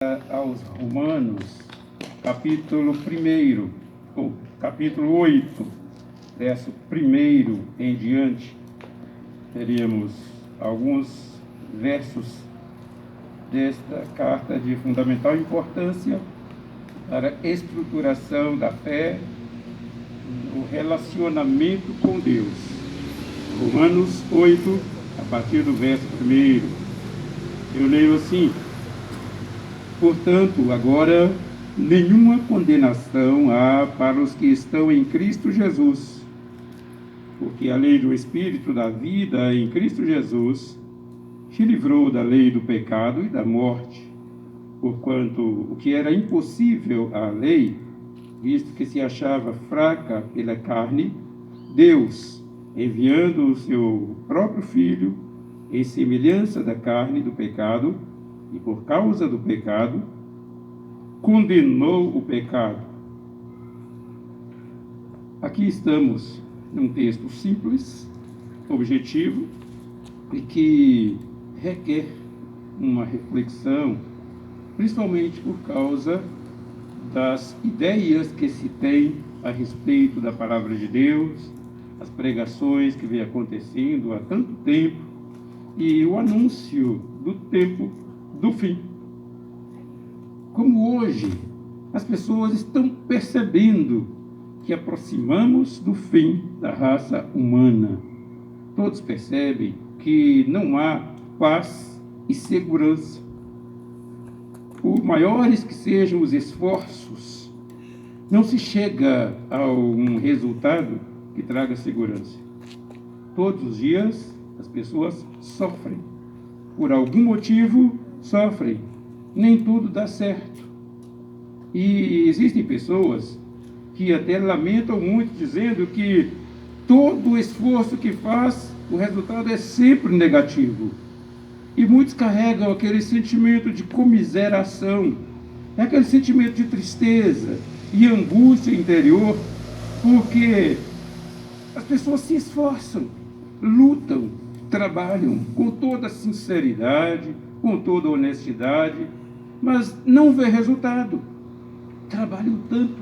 Aos Romanos, capítulo 1, ou capítulo 8, verso 1 em diante, teríamos alguns versos desta carta de fundamental importância para a estruturação da fé, o relacionamento com Deus. Romanos 8, a partir do verso 1. Eu leio assim: portanto, agora nenhuma condenação há para os que estão em Cristo Jesus, porque a lei do Espírito da vida em Cristo Jesus te livrou da lei do pecado e da morte, porquanto o que era impossível à lei, visto que se achava fraca pela carne, Deus, enviando o seu próprio Filho, em semelhança da carne do pecado, e por causa do pecado, condenou o pecado. Aqui estamos num texto simples, objetivo, e que requer uma reflexão, principalmente por causa das ideias que se tem a respeito da palavra de Deus, as pregações que vem acontecendo há tanto tempo, e o anúncio do tempo do fim. Como hoje as pessoas estão percebendo que aproximamos do fim da raça humana. Todos percebem que não há paz e segurança. Por maiores que sejam os esforços, não se chega a um resultado que traga segurança. Todos os dias as pessoas sofrem. Por algum motivo, sofrem. Nem tudo dá certo. E existem pessoas que até lamentam muito, dizendo que todo o esforço que faz, o resultado é sempre negativo. E muitos carregam aquele sentimento de comiseração, aquele sentimento de tristeza e angústia interior, porque as pessoas se esforçam, lutam, trabalham com toda sinceridade, com toda honestidade, mas não vê resultado. Trabalham tanto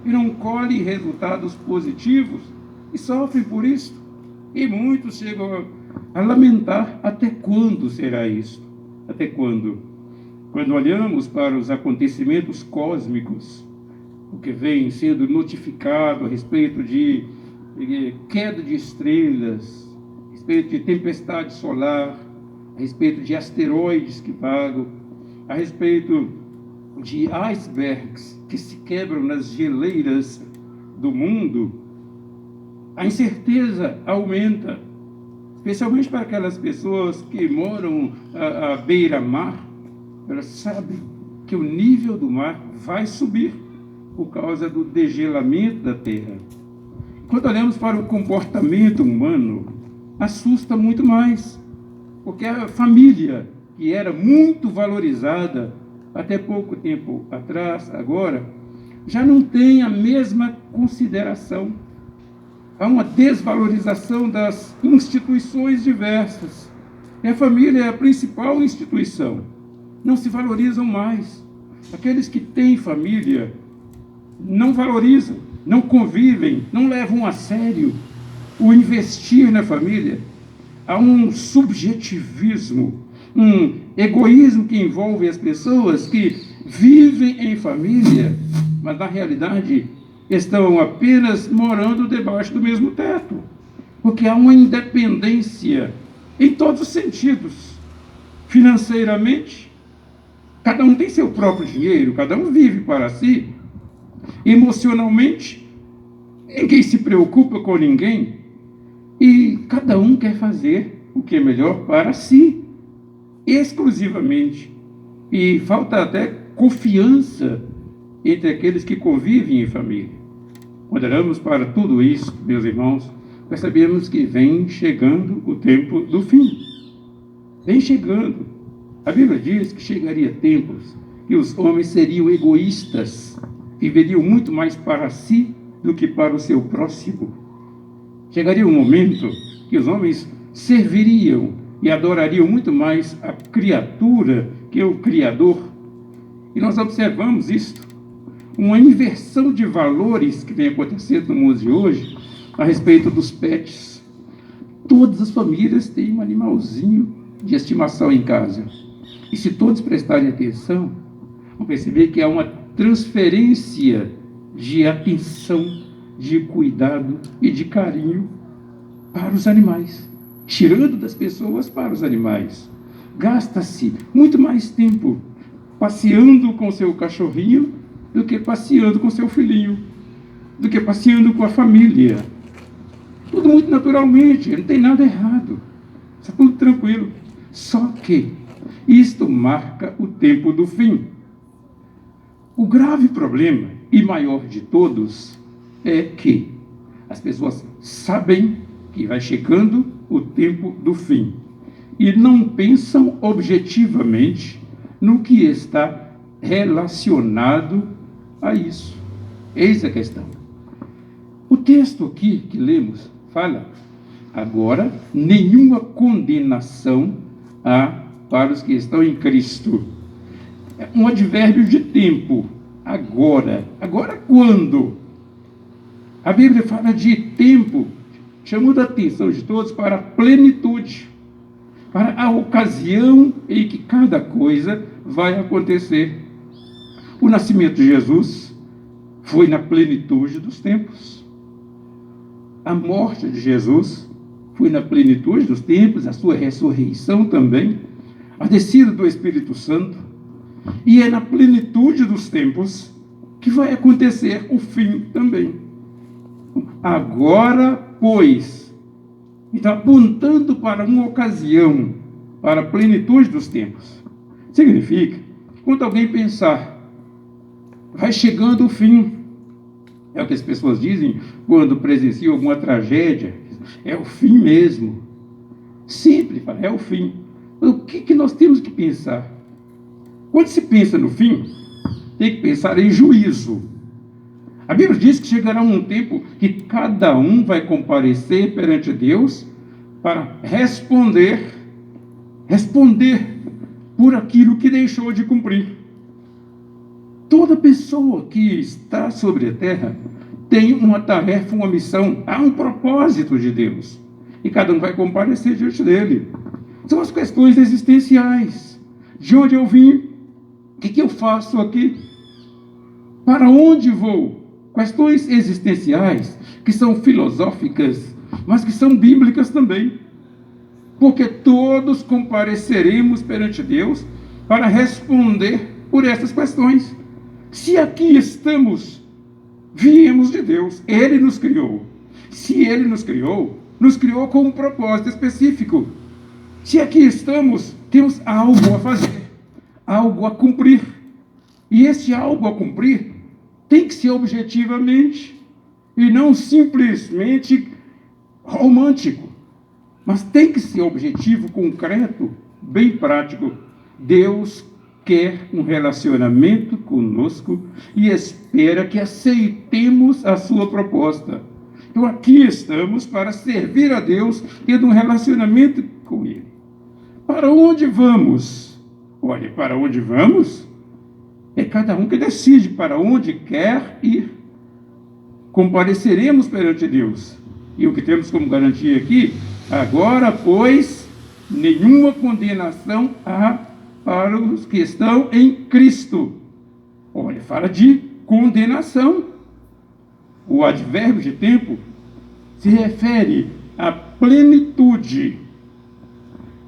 e não colhem resultados positivos e sofrem por isso. E muitos chegam a lamentar: até quando será isso? Até quando? Quando olhamos para os acontecimentos cósmicos, o que vem sendo notificado a respeito de queda de estrelas, a respeito de tempestade solar, a respeito de asteroides que vagam, a respeito de icebergs que se quebram nas geleiras do mundo, a incerteza aumenta, especialmente para aquelas pessoas que moram à beira-mar. Elas sabem que o nível do mar vai subir por causa do degelamento da terra. Quando olhamos para o comportamento humano, assusta muito mais, porque a família, que era muito valorizada até pouco tempo atrás, agora, já não tem a mesma consideração. Há uma desvalorização das instituições diversas. E a família é a principal instituição. Não se valorizam mais. Aqueles que têm família não valorizam, não convivem, não levam a sério o investir na família. Há um subjetivismo, um egoísmo que envolve as pessoas que vivem em família, mas na realidade estão apenas morando debaixo do mesmo teto, porque há uma independência em todos os sentidos. Financeiramente, cada um tem seu próprio dinheiro, cada um vive para si. Emocionalmente, ninguém se preocupa com ninguém, e cada um quer fazer o que é melhor para si, exclusivamente. E falta até confiança entre aqueles que convivem em família. Quando olhamos para tudo isso, meus irmãos, percebemos que vem chegando o tempo do fim. Vem chegando. A Bíblia diz que chegaria tempos que os homens seriam egoístas, viveriam muito mais para si do que para o seu próximo. Chegaria um momento que os homens serviriam e adorariam muito mais a criatura que o Criador. E nós observamos isto, uma inversão de valores que vem acontecendo no mundo de hoje a respeito dos pets. Todas as famílias têm um animalzinho de estimação em casa. E se todos prestarem atenção, vão perceber que há uma transferência de atenção, de cuidado e de carinho para os animais, tirando das pessoas para os animais. Gasta-se muito mais tempo passeando com seu cachorrinho do que passeando com seu filhinho, do que passeando com a família. Tudo muito naturalmente, não tem nada errado, está tudo tranquilo. Só que isto marca o tempo do fim. O grave problema, e maior de todos, é que as pessoas sabem que vai chegando o tempo do fim e não pensam objetivamente no que está relacionado a isso. Eis a questão. O texto aqui que lemos fala: agora nenhuma condenação há para os que estão em Cristo. É um advérbio de tempo. Agora. Agora quando? A Bíblia fala de tempo, chamando a atenção de todos para a plenitude, para a ocasião em que cada coisa vai acontecer. O nascimento de Jesus foi na plenitude dos tempos. A morte de Jesus foi na plenitude dos tempos, a sua ressurreição também, a descida do Espírito Santo, e é na plenitude dos tempos que vai acontecer o fim também. Agora, pois, está apontando para uma ocasião, para a plenitude dos tempos. Significa que quando alguém pensar, vai chegando o fim, é o que as pessoas dizem quando presenciam alguma tragédia, é o fim mesmo. Sempre fala, é o fim. O que nós temos que pensar? Quando se pensa no fim, tem que pensar em juízo. A Bíblia diz que chegará um tempo que cada um vai comparecer perante Deus para responder por aquilo que deixou de cumprir. Toda pessoa que está sobre a terra tem uma tarefa, uma missão, há um propósito de Deus. E cada um vai comparecer diante dele. São as questões existenciais. De onde eu vim? O que eu faço aqui? Para onde vou? Questões existenciais, que são filosóficas, mas que são bíblicas também. Porque todos compareceremos perante Deus para responder por essas questões. Se aqui estamos, viemos de Deus, Ele nos criou. Se Ele nos criou com um propósito específico. Se aqui estamos, temos algo a fazer, algo a cumprir. E esse algo a cumprir tem que ser objetivamente e não simplesmente romântico, mas tem que ser objetivo, concreto, bem prático. Deus quer um relacionamento conosco e espera que aceitemos a sua proposta. Então aqui estamos para servir a Deus, tendo um relacionamento com Ele. Para onde vamos? Olha, para onde vamos? É cada um que decide para onde quer ir. Compareceremos perante Deus. E o que temos como garantia aqui? Agora, pois, nenhuma condenação há para os que estão em Cristo. Olha, fala de condenação. O advérbio de tempo se refere à plenitude.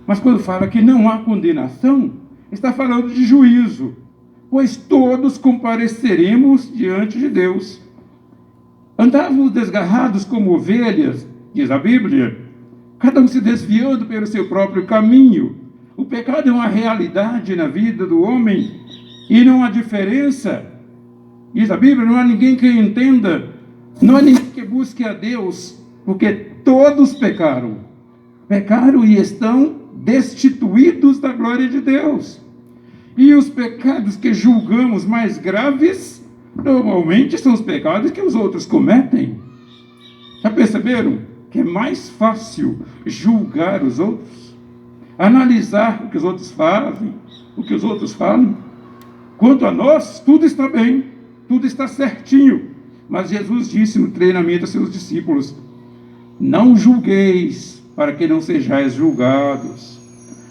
Mas quando fala que não há condenação, está falando de juízo. Pois todos compareceremos diante de Deus. Andávamos desgarrados como ovelhas, diz a Bíblia, cada um se desviando pelo seu próprio caminho. O pecado é uma realidade na vida do homem e não há diferença. Diz a Bíblia, não há ninguém que entenda, não há ninguém que busque a Deus, porque todos pecaram e estão destituídos da glória de Deus. E os pecados que julgamos mais graves, normalmente são os pecados que os outros cometem. Já perceberam que é mais fácil julgar os outros? Analisar o que os outros fazem, o que os outros falam? Quanto a nós, tudo está bem, tudo está certinho. Mas Jesus disse no treinamento a seus discípulos: não julgueis, para que não sejais julgados.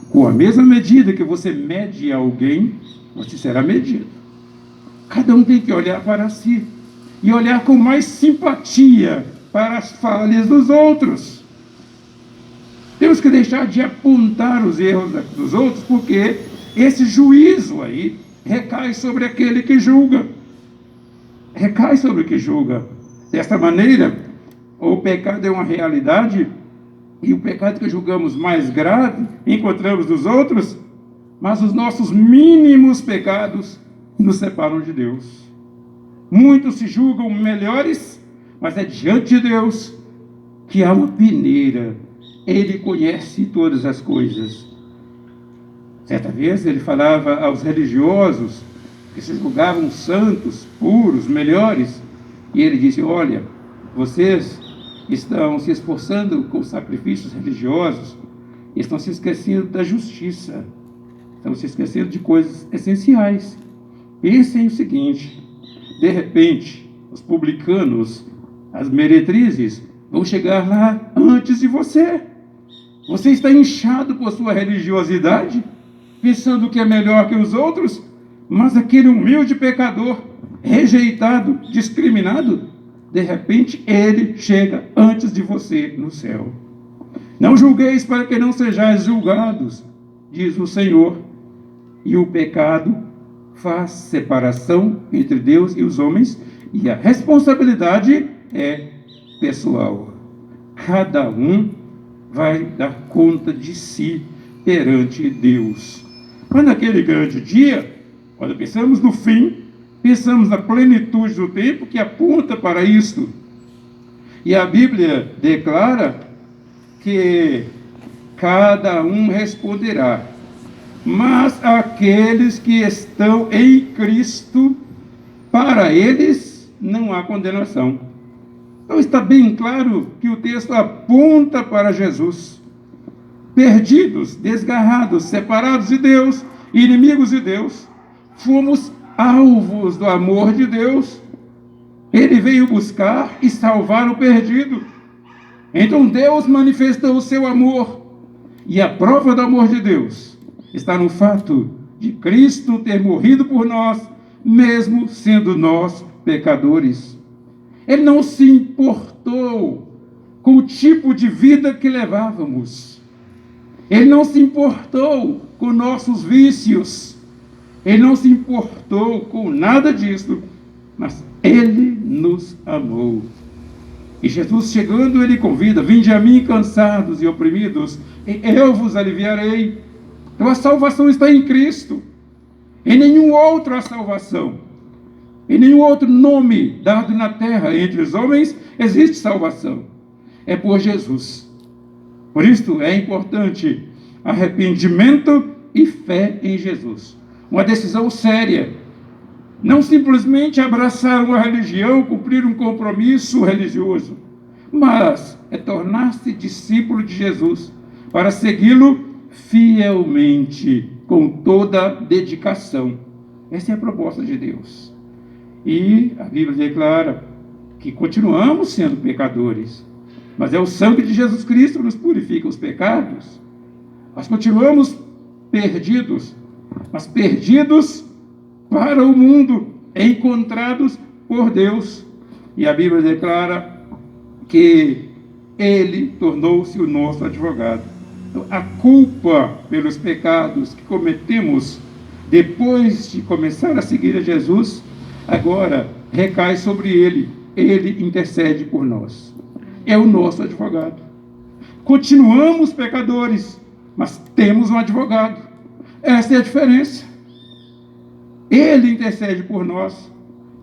Com a mesma medida que você mede alguém, você será medido. Cada um tem que olhar para si e olhar com mais simpatia para as falhas dos outros. Temos que deixar de apontar os erros dos outros, porque esse juízo aí recai sobre aquele que julga. Recai sobre o que julga. Desta maneira, o pecado é uma realidade, e o pecado que julgamos mais grave, encontramos nos outros, mas os nossos mínimos pecados nos separam de Deus. Muitos se julgam melhores, mas é diante de Deus que há uma peneira. Ele conhece todas as coisas. Certa vez ele falava aos religiosos que se julgavam santos, puros, melhores, e ele disse: olha, vocês estão se esforçando com sacrifícios religiosos, estão se esquecendo da justiça, estão se esquecendo de coisas essenciais. Pensem o seguinte: de repente, os publicanos, as meretrizes, vão chegar lá antes de você. Você está inchado por sua religiosidade, pensando que é melhor que os outros, mas aquele humilde pecador, rejeitado, discriminado, de repente ele chega antes de você no céu. Não julgueis para que não sejais julgados, diz o Senhor. E o pecado faz separação entre Deus e os homens, e a responsabilidade é pessoal. Cada um vai dar conta de si perante Deus. Mas naquele grande dia, quando pensamos no fim, pensamos na plenitude do tempo que aponta para isto. E a Bíblia declara que cada um responderá, mas aqueles que estão em Cristo, para eles não há condenação. Então está bem claro que o texto aponta para Jesus. Perdidos, desgarrados, separados de Deus, inimigos de Deus, fomos alvos do amor de Deus. Ele veio buscar e salvar o perdido. Então Deus manifestou o seu amor. E a prova do amor de Deus está no fato de Cristo ter morrido por nós, mesmo sendo nós pecadores. Ele não se importou com o tipo de vida que levávamos. Ele não se importou com nossos vícios. Ele não se importou com nada disso, mas Ele nos amou. E Jesus chegando, Ele convida: vinde a mim cansados e oprimidos, e eu vos aliviarei. Então a salvação está em Cristo. Em nenhum outro há salvação. Em nenhum outro nome dado na terra entre os homens existe salvação. É por Jesus. Por isso é importante arrependimento e fé em Jesus. Uma decisão séria. Não simplesmente abraçar uma religião, cumprir um compromisso religioso, mas é tornar-se discípulo de Jesus para segui-lo fielmente, com toda dedicação. Essa é a proposta de Deus. E a Bíblia declara que continuamos sendo pecadores, mas é o sangue de Jesus Cristo que nos purifica os pecados. Nós continuamos perdidos, mas perdidos para o mundo, encontrados por Deus. E a Bíblia declara que Ele tornou-se o nosso advogado. Então, a culpa pelos pecados que cometemos depois de começar a seguir a Jesus, agora recai sobre Ele. Ele intercede por nós. É o nosso advogado. Continuamos pecadores, mas temos um advogado. Essa é a diferença. Ele intercede por nós.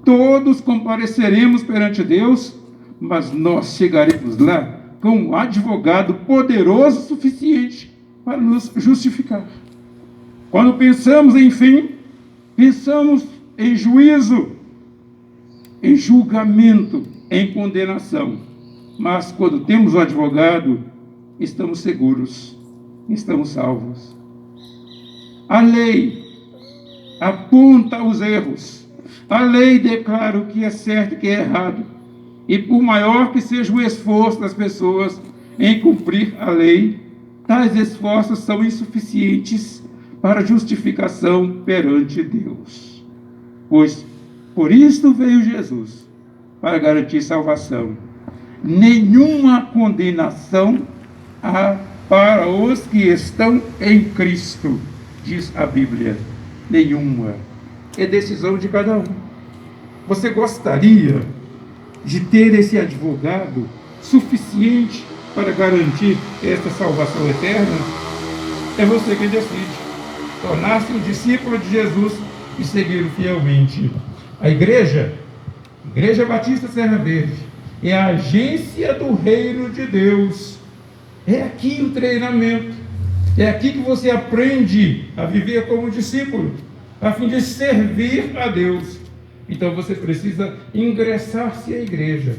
Todos compareceremos perante Deus, mas nós chegaremos lá com um advogado poderoso o suficiente para nos justificar. Quando pensamos em fim, pensamos em juízo, em julgamento, em condenação. Mas quando temos um advogado, estamos seguros, estamos salvos. A lei aponta os erros. A lei declara o que é certo e o que é errado. E por maior que seja o esforço das pessoas em cumprir a lei, tais esforços são insuficientes para justificação perante Deus. Pois por isto veio Jesus, para garantir salvação. Nenhuma condenação há para os que estão em Cristo, diz a Bíblia. Nenhuma. É decisão de cada um. Você gostaria de ter esse advogado suficiente para garantir esta salvação eterna? É você quem decide. Tornar-se um discípulo de Jesus e segui-lo fielmente. A Igreja Batista Serra Verde, é a agência do reino de Deus. É aqui o treinamento. É aqui que você aprende a viver como discípulo, a fim de servir a Deus. Então você precisa ingressar-se à igreja,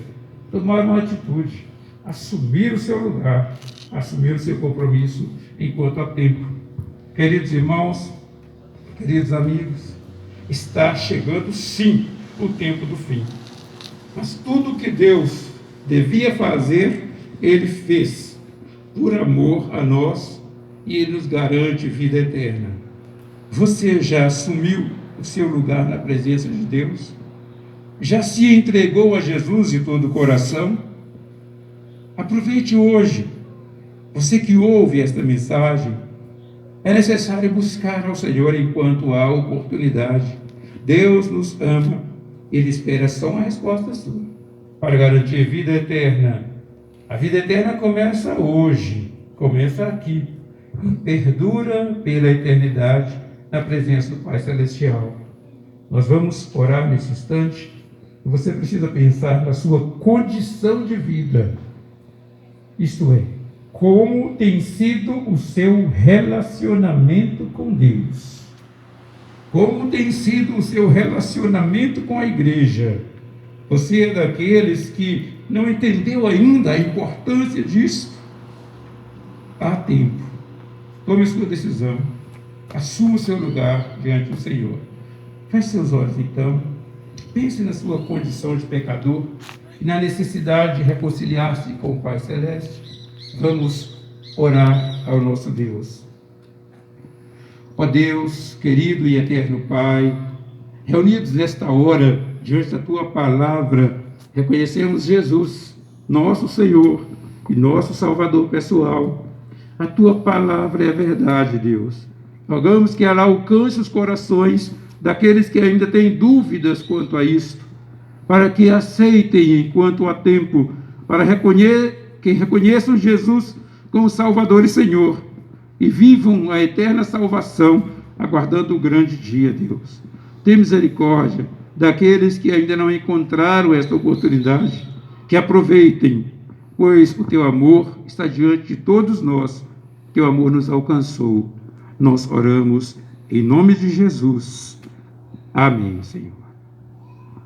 tomar uma atitude, assumir o seu lugar, assumir o seu compromisso enquanto há tempo. Queridos irmãos, queridos amigos, está chegando sim o tempo do fim. Mas tudo que Deus devia fazer, Ele fez, por amor a nós, e Ele nos garante vida eterna. Você já assumiu o seu lugar na presença de Deus? Já se entregou a Jesus de todo o coração? Aproveite hoje. Você que ouve esta mensagem, é necessário buscar ao Senhor enquanto há oportunidade. Deus nos ama, Ele espera só uma resposta sua para garantir vida eterna. A vida eterna começa hoje, começa aqui e perdura pela eternidade na presença do Pai Celestial. Nós vamos orar nesse instante. Você precisa pensar na sua condição de vida, isto é, como tem sido o seu relacionamento com Deus, como tem sido o seu relacionamento com a igreja. Você é daqueles que não entendeu ainda a importância disso? Há tempo. Tome sua decisão, assuma o seu lugar diante do Senhor. Feche seus olhos então. Pense na sua condição de pecador e na necessidade de reconciliar-se com o Pai Celeste. Vamos orar ao nosso Deus. Ó Deus, querido e eterno Pai, reunidos nesta hora, diante da Tua palavra, reconhecemos Jesus, nosso Senhor e nosso Salvador pessoal. A Tua palavra é a verdade, Deus. Rogamos que ela alcance os corações daqueles que ainda têm dúvidas quanto a isto, para que aceitem enquanto há tempo, para que reconheçam Jesus como Salvador e Senhor, e vivam a eterna salvação, aguardando o grande dia, Deus. Tem misericórdia daqueles que ainda não encontraram esta oportunidade, que aproveitem, pois o Teu amor está diante de todos nós, Teu amor nos alcançou. Nós oramos em nome de Jesus. Amém, Senhor.